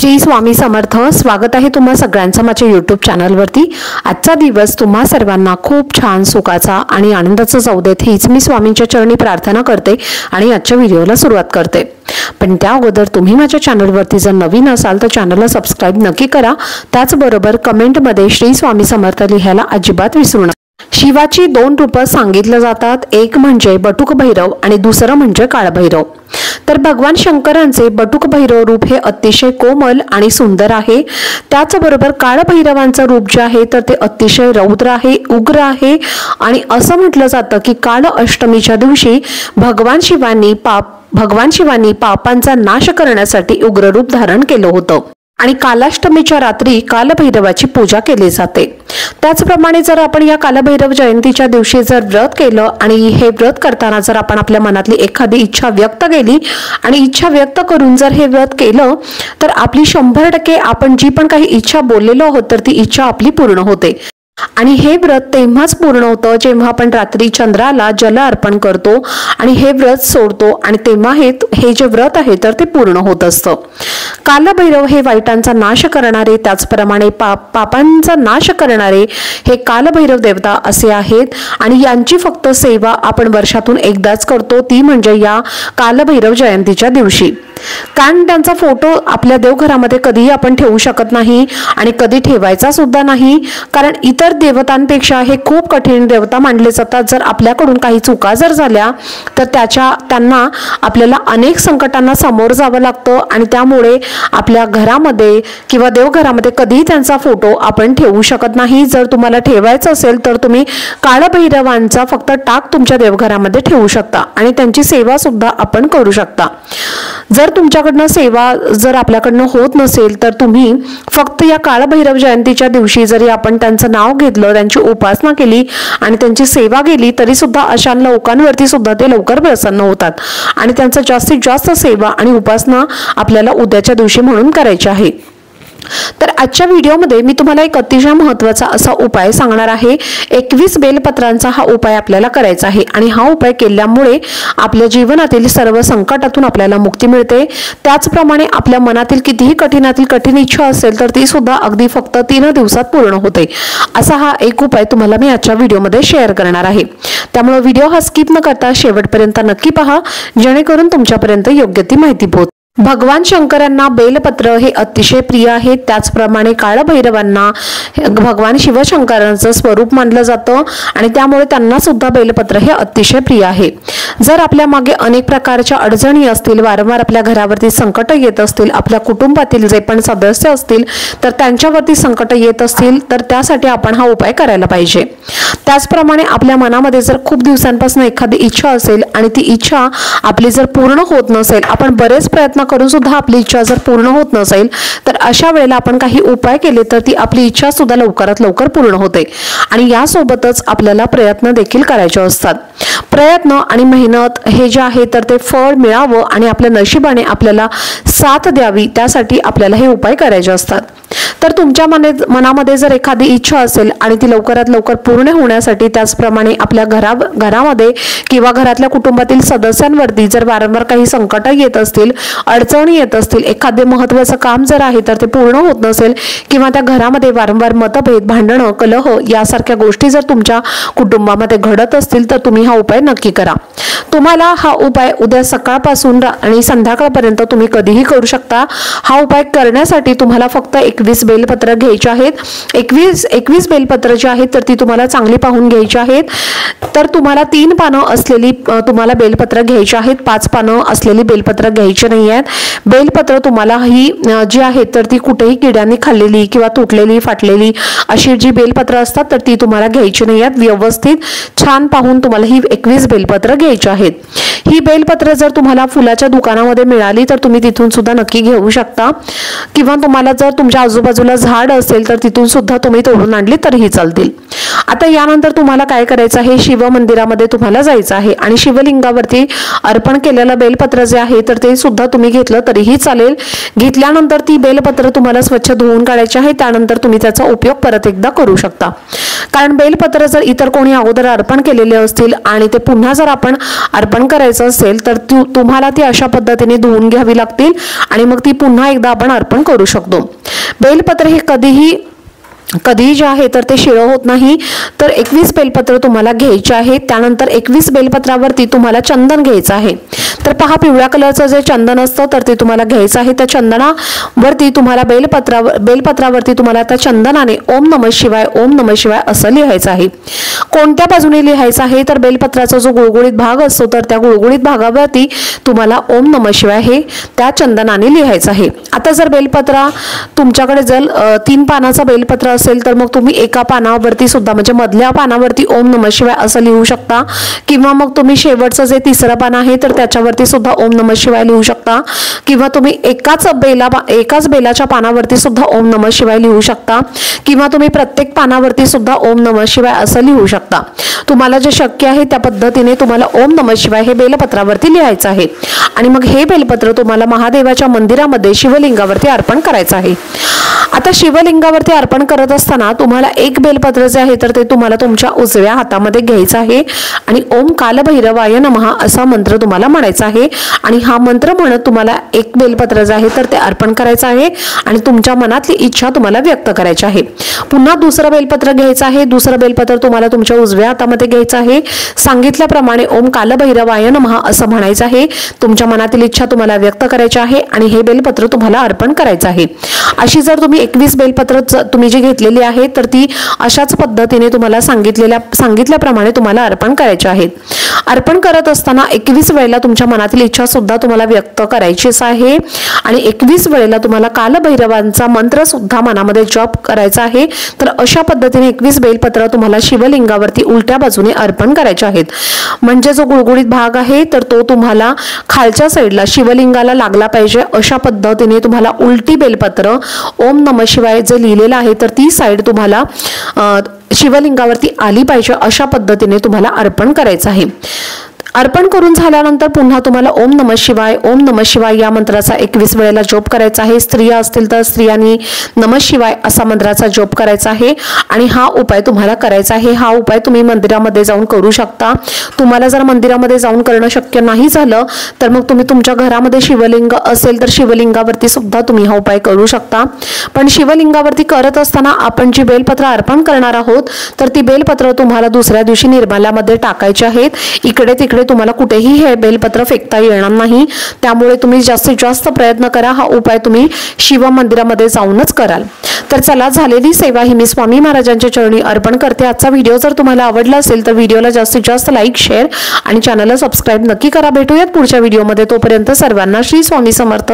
श्री स्वामी समर्थ। स्वागत आहे तुम्हा सगळ्यांचं माझ्या यूट्यूब चॅनलवरती। आजचा दिवस तुम्हा सर्वांना खूप छान सुखाचा आणि आनंदाचा जाऊ देत हीच मी स्वामींच्या चरणी प्रार्थना करते आणि आजच्या व्हिडिओला सुरुवात करते। पण त्या अगोदर तुम्ही माझ्या चॅनलवरती जर नवीन असाल तर चॅनलला सबस्क्राइब नक्की करा। त्याचबरोबर कमेंटमध्ये श्री स्वामी समर्थ लिहायला अजिबात विसरू नका। शिवाची दोन रूपं सांगितलं जातात, एक म्हणजे बटुक भैरव आणि दुसरं म्हणजे काळभैरव। तर भगवान शंकरांचे बटुक भैरव रूप हे अतिशय कोमल आणि सुंदर आहे। त्याचबरोबर काळभैरवांचं रूप जे आहे तर ते अतिशय रौद्र आहे, उग्र आहे आणि असं म्हटलं जातं की काळ अष्टमीच्या दिवशी भगवान शिवांनी पापांचा नाश करण्यासाठी उग्र रूप धारण केलं होतं आणि कालाष्टमीच्या रात्री कालभैरवाची पूजा केली जाते। त्याचप्रमाणे जर आपण या कालभैरव जयंतीच्या दिवशी जर व्रत केलं आणि हे व्रत करताना जर आपण आपल्या मनातली एखादी इच्छा व्यक्त केली आणि इच्छा व्यक्त करून जर हे व्रत केलं तर आपली 100% आपण जी पण काही इच्छा बोललेलो आहोत तर ती इच्छा आपली पूर्ण होते। आणि हे व्रत तेव्हाच पूर्ण होतं जेव्हा आपण रात्री चंद्राला जल अर्पण करतो आणि हे व्रत सोडतो आणि तेव्हा हे जे व्रत आहे तर ते पूर्ण होत असतं। कालभैरव हे वाईटांचा नाश करणारे त्याचप्रमाणे पापांचा नाश करणारे हे कालभैरव देवता असे आहेत आणि यांची फक्त सेवा आपण वर्षातून एकदाच करतो, ती म्हणजे या कालभैरव जयंतीच्या दिवशी। कारण त्यांचा फोटो आपल्या देवघरामध्ये कधीही आपण ठेवू शकत नाही आणि कधी ठेवायचा सुद्धा नाही, कारण इतर देवतांपेक्षा हे खूप कठीण देवता मानले जातात। जर आपल्याकडून काही चुका जर झाल्या तर त्यांना आपल्याला अनेक संकटांना समोर जावं लागतं आणि त्यामुळे आपल्या घरामध्ये किंवा देवघरामध्ये कधीही त्यांचा फोटो आपण ठेवू शकत नाही। जर तुम्हाला ठेवायचं असेल तर तुम्ही काळभैरवांचा फक्त टाक तुमच्या देवघरामध्ये ठेवू शकता आणि त्यांची सेवा सुद्धा आपण करू शकता। जर तुमच्याकडनं सेवा जर आपल्याकडनं होत नसेल तर तुम्ही फक्त या काळभैरव जयंतीच्या दिवशी जरी आपण त्यांचं नाव घेतलं, त्यांची उपासना केली आणि त्यांची सेवा केली तरी सुद्धा अशा लोकांवरती सुद्धा ते लवकर प्रसन्न होतात आणि त्यांचं जास्तीत जास्त सेवा आणि उपासना आपल्याला उद्याच्या दिवशी म्हणून करायची आहे। तर आजच्या व्हिडिओमध्ये मी तुम्हाला एक अतिशय महत्त्वाचा असा उपाय सांगणार आहे। 21 बेलपत्रांचा हा उपाय आपल्याला करायचा आहे आणि हा उपाय केल्यामुळे आपल्या जीवनातील सर्व संकटातून आपल्याला मुक्ती मिळते। त्याचप्रमाणे आपल्या मनातील कितीही कठीणातील कठीण इच्छा असेल तर ती सुद्धा अगदी फक्त 3 दिवसात पूर्ण होते। असा हा एक उपाय तुम्हाला मी आजच्या व्हिडिओमध्ये शेअर करणार आहे। त्यामुळे व्हिडिओ हा स्किप न करता शेवटपर्यंत नक्की पहा, जेणेकरून तुमच्यापर्यंत योग्य ती माहिती पोहोचेल। भगवान शंकरांना बेलपत्र हे अतिशय प्रिय आहे। त्याचप्रमाणे काळभैरवांना भगवान शिवशंकरांचं स्वरूप मानलं जातं आणि त्यामुळे त्यांना सुद्धा बेलपत्र हे अतिशय प्रिय आहे। जर आपल्या मागे अनेक प्रकारच्या अडचणी असतील, वारंवार आपल्या घरावरती संकट येत असतील, आपल्या कुटुंबातील जे पण सदस्य असतील तर त्यांच्यावरती संकट येत असतील तर त्यासाठी आपण हा उपाय करायला पाहिजे। त्याचप्रमाणे आपल्या मनामध्ये जर खूप दिवसांपासून एखादी इच्छा असेल आणि ती इच्छा आपली जर पूर्ण होत नसेल, आपण बरेच प्रयत्न करून सुद्धा आपली इच्छा जर पूर्ण होत नसेल तर अशा वेळेला आपण काही उपाय केले तर ती आपली इच्छा सुद्धा लवकरात लवकर पूर्ण होते आणि यासोबतच आपल्याला प्रयत्न देखील करायचे असतात। प्रयत्न आणि मेहनत हे जे आहे तर ते फळ मिळावं आणि आपल्या नशिबाने आपल्याला साथ द्यावी त्यासाठी आपल्याला हे उपाय करायचे असतात। तर तुमच्या मनामध्ये जर एखादी इच्छा असेल आणि ती लवकरात लवकर पूर्ण होण्यासाठी त्याचप्रमाणे आपल्या घरामध्ये किंवा घरातल्या कुटुंबातील सदस्यांवरती जर वारंवार काही संकट येत असतील, अडचणी येत असतील, एखादे महत्त्वाचं काम जर आहे तर ते पूर्ण होत नसेल किंवा त्या घरामध्ये वारंवार मतभेद, भांडणं, कलह यासारख्या गोष्टी जर तुमच्या कुटुंबामध्ये घडत असतील तर तुम्ही हा उपाय नक्की करा। तुम्हाला हा उपाय उद्या सकाळपासून आणि संध्याकाळपर्यंत तुम्ही कधीही करू शकता। हा उपाय करण्यासाठी तुम्हाला फक्त 21 बेलपत्र घ्यायचे आहेत। 21 बेलपत्र जी आहेत तर ती तुम्हाला चांगली पाहून घ्यायची आहेत। तर तुम्हाला 3 पानं असलेली तुम्हाला बेलपत्र घ्यायची आहेत, 5 पानं असलेली बेलपत्र घ्यायची नाही आहेत। बेलपत्र तुम्हाला ही जी आहेत तर ती कुठेही किड्यांनी खाल्लेली किंवा तुटलेली, फाटलेली अशी जी बेलपत्र असतात तर ती तुम्हाला घ्यायची नाही आहेत। व्यवस्थित छान पाहून तुम्हाला ही 21 बेलपत्र घ्यायची आहेत। ही बेलपत्र जर तुम्हाला फुलाच्या दुकानामध्ये मिळाली तर तुम्ही तिथून सुद्धा नक्की घेऊ शकता किंवा तुम्हाला जर तुमच्या आजूबाजूला झाड असेल तर तिथून सुद्धा तुम्ही तोडून आणली तरीही चालतील। आता यानंतर तुम्हाला काय करायचं आहे, शिव मंदिरामध्ये तुम्हाला जायचं आहे आणि शिवलिंगावरती अर्पण केलेलं बेलपत्र जे आहे तर ते सुद्धा तुम्ही घेतलं तरीही चालेल। घेतल्यानंतर ती बेलपत्र तुम्हाला स्वच्छ धुवून काढायचे आहे, त्यानंतर तुम्ही त्याचा उपयोग परत एकदा करू शकता। कारण बेलपत्र जर इतर कोणी अगोदर अर्पण केलेले असतील आणि ते पुन्हा जर आपण अर्पण करायचं असेल तर तुम्हाला ती अशा पद्धतीने धुवून घ्यावी लागतील आणि मग ती पुन्हा एकदा आपण अर्पण करू शकतो। बेलपत्र हे कधीही जे आहे तर ते शिळं होत नाही। तर 21 बेलपत्र तुम्हाला घ्यायचे आहे। त्यानंतर 21 बेलपत्रावरती तुम्हाला चंदन घ्यायचं आहे। तर पहा, पिवळ्या कलरचं जे चंदन असतं तर ते तुम्हाला घ्यायचं आहे। त्या चंदनावरती तुम्हाला बेलपत्रावरती तुम्हाला त्या चंदनाने ओम नमः शिवाय ओम नमः शिवाय असं लिहायचं आहे। कोणत्या बाजूने लिहायचं आहे तर बेलपत्राचा जो गुळगुळीत भाग असतो तर त्या गुळगुळीत भागावरती तुम्हाला ओम नमः शिवाय हे त्या चंदनाने लिहायचं आहे। आता जर बेलपत्र तुमच्याकडे जर 3 पानाचा बेलपत्र असेल तर मग तुम्ही एका पानावरती सुद्धा म्हणजे मधल्या पानावरती ओम नमः शिवाय असं लिहू शकता, किंवा मग तुम्ही शेवटचं जे तिसरं पान आहे तर त्याच्यावरती सुद्धा ओम नमः शिवाय लिहू शकता, किंवा तुम्ही एकाच बेलाच्या पानावरती सुद्धा ओम नमः शिवाय लिहू शकता, किंवा तुम्ही प्रत्येक पानावरती सुद्धा ओम नमः शिवाय असं लिहू शकता। तुम्हाला जे शक्य आहे त्या पद्धतीने तुम्हाला ओम नमः शिवाय हे बेलपत्रावरती लिहायचं आहे आणि मग हे बेलपत्र तुम्हाला महादेवाच्या मंदिरामध्ये शिवलिंगावरती अर्पण करायचं आहे। आता शिवलिंगावरती अर्पण करत असताना तुम्हाला एक बेलपत्र जे आहे तर ते तुम्हाला तुमच्या उजव्या हातामध्ये घ्यायचं आहे आणि ओम कालभैरवाय नमः असा मंत्र तुम्हाला म्हणायचा आहे आणि हा मंत्र म्हणत तुम्हाला एक बेलपत्र जे आहे तर ते अर्पण करायचं आहे आणि तुमच्या मनातली इच्छा तुम्हाला व्यक्त करायची आहे। पुन्हा दुसरं बेलपत्र घ्यायचं आहे। दुसरं बेलपत्र तुम्हाला तुमच्या उजव्या हातामध्ये घ्यायचं आहे। सांगितल्याप्रमाणे ओम कालभैरवाय नमः असं म्हणायचं आहे। तुमच्या मनातील इच्छा तुम्हाला व्यक्त करायची आहे आणि हे बेलपत्र तुम्हाला अर्पण करायचं आहे। अशी जर तुम्ही 21 बेलपत्र तुम्ही जी घेतलेली आहे तर ती अशाच पद्धतीने तुम्हाला सांगितल्याप्रमाणे तुम्हाला अर्पण करायचे आहेत। अर्पण करत असताना 21 वेळेला तुमच्या मनातील इच्छा सुद्धा तुम्हाला व्यक्त करायचीच आहे आणि 21 वेळेला तुम्हाला कालभैरवांचा मंत्र सुद्धा मनामध्ये जप करायचा आहे। तर अशा पद्धतीने 21 बेलपत्र तुम्हाला शिवलिंगावरती उलट्या बाजूने अर्पण करायचे आहेत। म्हणजे जो गुळगुळीत भाग आहे तर तो तुम्हाला खालच्या साईडला शिवलिंगाला लागला पाहिजे अशा पद्धतीने तुम्हाला उलटी बेलपत्र ओम नमः शिवाय जे लिहिलेलं आहे तर ती साईड तुम्हाला शिवलिंगावरती आली पाहिजे अशा पद्धतीने तुम्हाला अर्पण करायचं आहे। अर्पण करून झाल्यानंतर पुन्हा तुम्हाला ओम नमः शिवाय या मंत्राचा 21 वेळेला जप करायचा आहे। स्त्रिया असतील तर स्त्रियांनी नमः शिवाय असा मंत्राचा जप करायचा आहे आणि हा उपाय तुम्हाला करायचा आहे। हा उपाय तुम्ही मंदिरामध्ये जाऊन करू शकता। तुम्हाला जर मंदिरामध्ये जाऊन करणं शक्य नाही झालं तर मग तुम्ही तुमच्या घरामध्ये शिवलिंग असेल तर शिवलिंगावरती सुद्धा तुम्ही हा उपाय करू शकता। पण शिवलिंगावरती करत असताना आपण जी बेलपत्र अर्पण करणार आहोत तर ती बेलपत्र तुम्हाला दुसऱ्या दिवशी निर्माल्यामध्ये टाकायची आहेत। इकडे तिकडे तुम्हाला कुठेही हे बेलपत्र फेकता येणार नाही। त्यामुळे तुम्ही जास्तीत जास्त प्रयत्न करा, हा उपाय तुम्ही शिव मंदिरामध्ये जाऊनच कराल। तर चला, झालेली सेवा ही मी स्वामी महाराजांच्या चरणी अर्पण करते। आजचा व्हिडिओ जर तुम्हाला आवडला असेल तर व्हिडिओला जास्तीत जास्त लाईक, शेअर आणि चॅनलला सबस्क्राईब नक्की करा। भेटूयात पुढच्या व्हिडिओमध्ये, तोपर्यंत सर्वांना श्री स्वामी समर्थ।